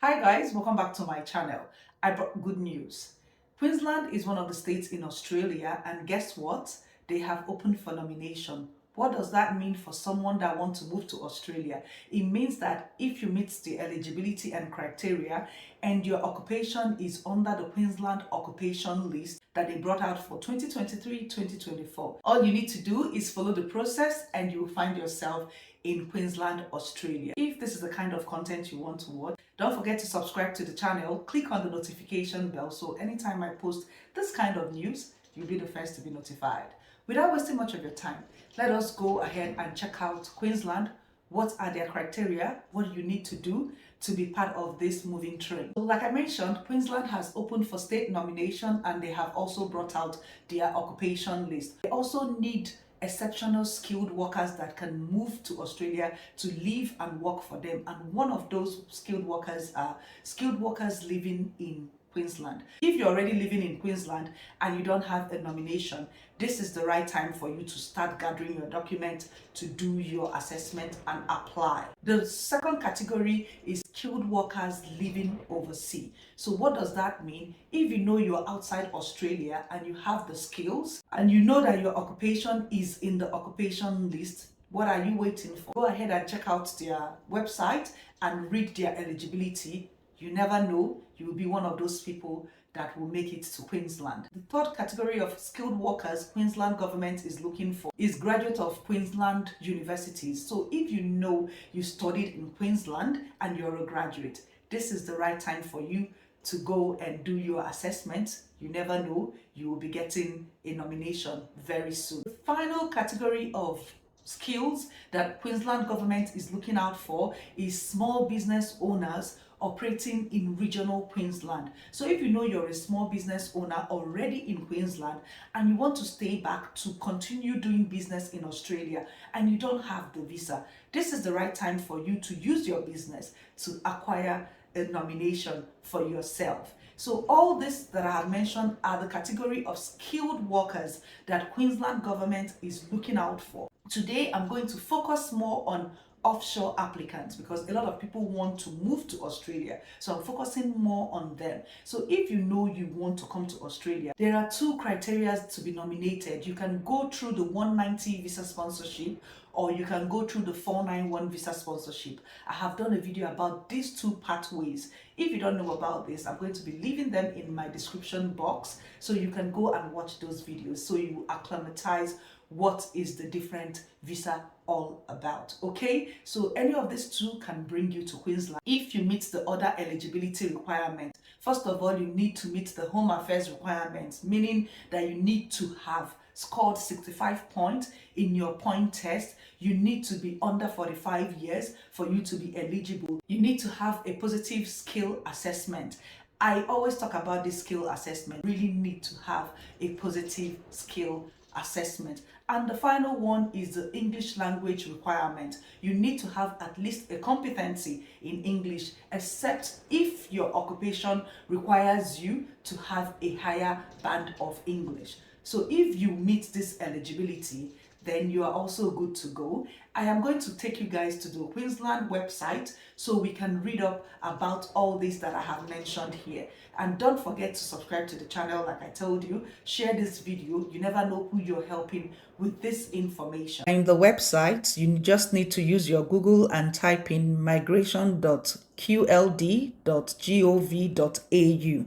Hi guys, welcome back to my channel. I brought good news. Queensland is one of the states in Australia, and guess what? They have opened for nomination. What does that mean for someone that wants to move to Australia? It means that if you meet the eligibility and criteria and your occupation is under the Queensland occupation list that they brought out for 2023-2024, all you need to do is follow the process and you will find yourself in Queensland, Australia. If this is the kind of content you want to watch, don't forget to subscribe to the channel, click on the notification bell so anytime I post this kind of news, you'll be the first to be notified. Without wasting much of your time, let us go ahead and check out Queensland. What are their criteria? What do you need to do to be part of this moving train? So like I mentioned, Queensland has opened for state nomination and they have also brought out their occupation list. They also need exceptional skilled workers that can move to Australia to live and work for them. And one of those skilled workers are skilled workers living in Queensland. If you're already living in Queensland and you don't have a nomination, this is the right time for you to start gathering your document to do your assessment and apply. The second category is skilled workers living overseas. So what does that mean? If you know you're outside Australia and you have the skills and you know that your occupation is in the occupation list, what are you waiting for? Go ahead and check out their website and read their eligibility. You never know, you will be one of those people that will make it to Queensland. The third category of skilled workers Queensland government is looking for is graduate of Queensland universities. So if you know you studied in Queensland and you're a graduate, this is the right time for you to go and do your assessment. You never know, you will be getting a nomination very soon. The final category of skills that Queensland government is looking out for is small business owners operating in regional Queensland. So if you know you're a small business owner already in Queensland and you want to stay back to continue doing business in Australia and you don't have the visa, this is the right time for you to use your business to acquire a nomination for yourself. So all this that I have mentioned are the category of skilled workers that Queensland government is looking out for. Today I'm going to focus more on offshore applicants because a lot of people want to move to Australia, so I'm focusing more on them. So if you know you want to come to Australia, there are two criteria to be nominated. You can go through the 190 visa sponsorship or you can go through the 491 visa sponsorship. I have done a video about these two pathways. If you don't know about this, I'm going to be leaving them in my description box so you can go and watch those videos so you acclimatize what is the different visa all about. Okay, so any of these two can bring you to Queensland if you meet the other eligibility requirements. First of all, you need to meet the home affairs requirements, meaning that you need to have scored 65 points in your point test. You need to be under 45 years for you to be eligible. You need to have a positive skill assessment. I always talk about this skill assessment. Really need to have a positive skill assessment. And the final one is the English language requirement. You need to have at least a competency in English, except if your occupation requires you to have a higher band of English. So if you meet this eligibility, then you are also good to go. I am going to take you guys to the Queensland website so we can read up about all this that I have mentioned here. And don't forget to subscribe to the channel like I told you. Share this video. You never know who you're helping with this information. In the website, you just need to use your Google and type in migration.qld.gov.au.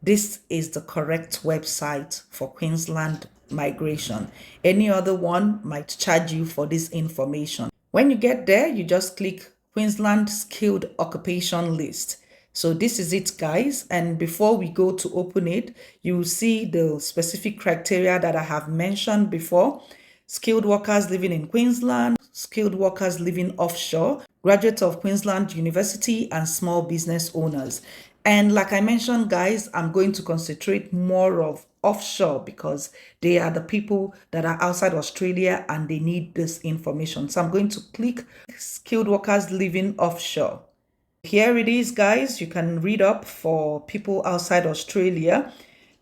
This is the correct website for Queensland migration. Any other one might charge you for this information. When you get there, you just click Queensland Skilled Occupation List. So this is it, guys. And before we go to open it, you will see the specific criteria that I have mentioned before. Skilled workers living in Queensland, skilled workers living offshore, graduates of Queensland University, and small business owners. And like I mentioned, guys, I'm going to concentrate more of offshore because they are the people that are outside Australia and they need this information. So I'm going to click skilled workers living offshore. Here it is, guys. You can read up for people outside Australia.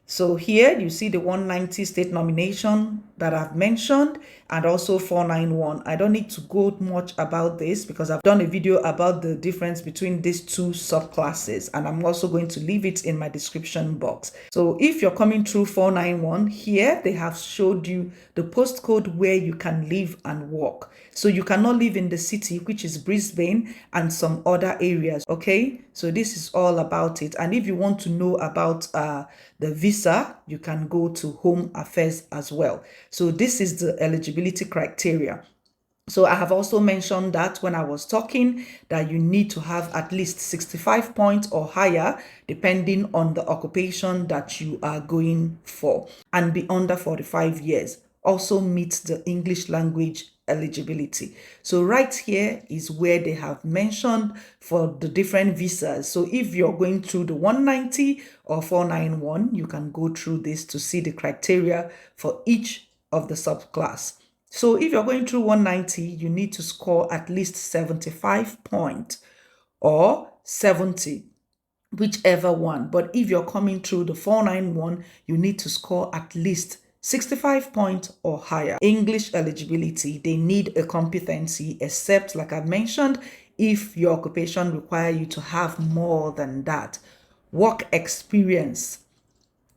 So here you see the 190 state nomination that I've mentioned, and also 491. I don't need to go much about this because I've done a video about the difference between these two subclasses, and I'm also going to leave it in my description box. So if you're coming through 491, here they have showed you the postcode where you can live and work. So you cannot live in the city, which is Brisbane and some other areas. Okay, so this is all about it. And if you want to know about the visa, you can go to Home Affairs as well. So this is the eligibility criteria. So I have also mentioned that when I was talking that you need to have at least 65 points or higher, depending on the occupation that you are going for, and be under 45 years. Also meets the English language eligibility. So right here is where they have mentioned for the different visas. So if you're going through the 190 or 491, you can go through this to see the criteria for each of the subclass. So if you're going through 190, you need to score at least 75 points or 70, whichever one. But if you're coming through the 491, you need to score at least 65 points or higher. English eligibility, they need a competency, except like I mentioned, if your occupation require you to have more than that. Work experience.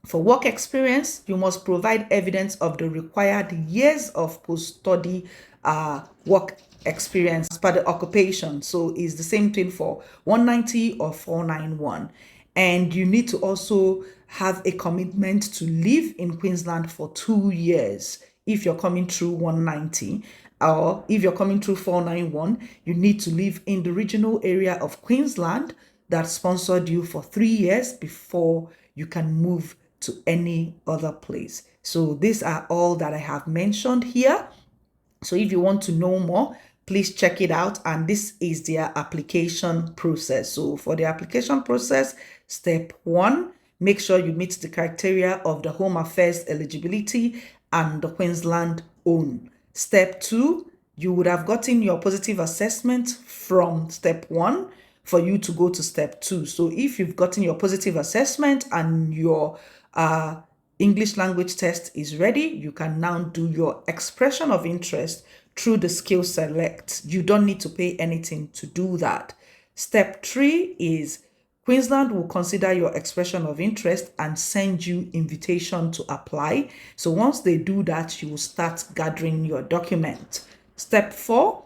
For work experience, you must provide evidence of the required years of post-study work experience as per the occupation. So it's the same thing for 190 or 491. And you need to also have a commitment to live in Queensland for 2 years if you're coming through 190. Or if you're coming through 491, you need to live in the regional area of Queensland that sponsored you for 3 years before you can move to any other place. So these are all that I have mentioned here. So if you want to know more, please check it out. And this is their application process. So for the application process, step 1, make sure you meet the criteria of the Home Affairs eligibility and the Queensland own. Step 2, you would have gotten your positive assessment from step 1 for you to go to step 2. So if you've gotten your positive assessment and your English language test is ready, you can now do your expression of interest through the skill select. You don't need to pay anything to do that. Step 3 is Queensland will consider your expression of interest and send you invitation to apply. So once they do that, you will start gathering your document. Step 4,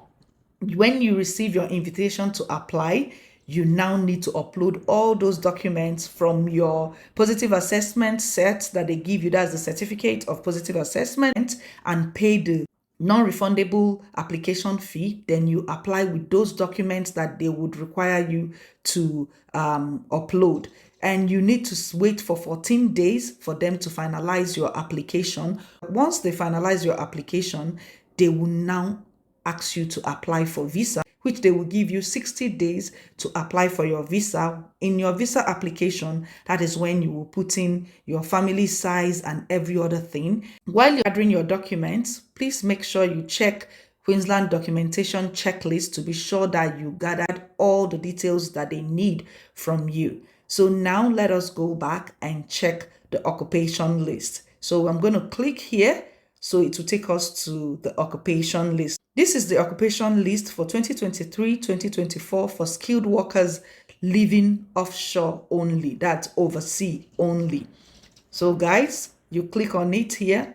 when you receive your invitation to apply, you now need to upload all those documents from your positive assessment set that they give you. That's the certificate of positive assessment, and pay the non-refundable application fee. Then you apply with those documents that they would require you to upload. And you need to wait for 14 days for them to finalize your application. Once they finalize your application, they will now ask you to apply for visa, which they will give you 60 days to apply for your visa. In your visa application, that is when you will put in your family size and every other thing. While you're gathering your documents, please make sure you check Queensland documentation checklist to be sure that you gathered all the details that they need from you. So now let us go back and check the occupation list. So I'm going to click here. So it will take us to the occupation list. This is the occupation list for 2023-2024 for skilled workers living offshore only. That's overseas only. So guys, you click on it here,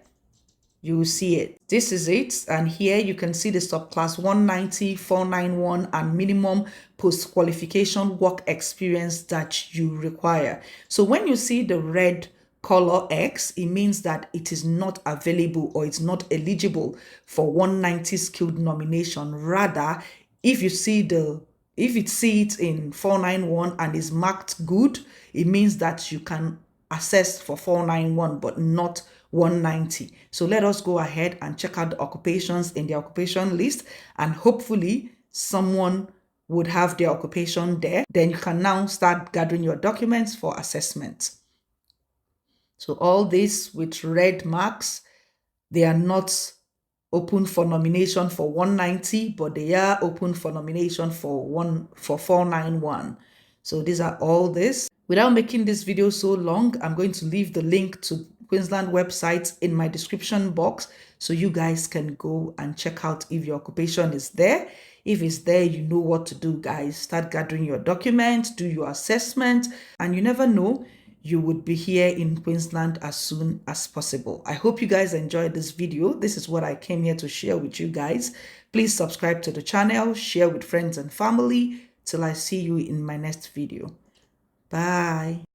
you will see it. This is it. And here you can see the subclass 190, 491 and minimum post-qualification work experience that you require. So when you see the red color X, it means that it is not available or it's not eligible for 190 skilled nomination. Rather, if you see it in 491 and is marked good, it means that you can access for 491 but not 190. So let us go ahead and check out the occupations in the occupation list, and hopefully someone would have their occupation there. Then you can now start gathering your documents for assessment. So all this with red marks, they are not open for nomination for 190, but they are open for nomination for 491. So these are all this. Without making this video so long, I'm going to leave the link to Queensland websites in my description box, so you guys can go and check out if your occupation is there. If it's there, you know what to do, guys. Start gathering your documents, do your assessment, and you never know, you would be here in Queensland as soon as possible. I hope you guys enjoyed this video. This is what I came here to share with you guys. Please subscribe to the channel, share with friends and family. Till I see you in my next video. Bye.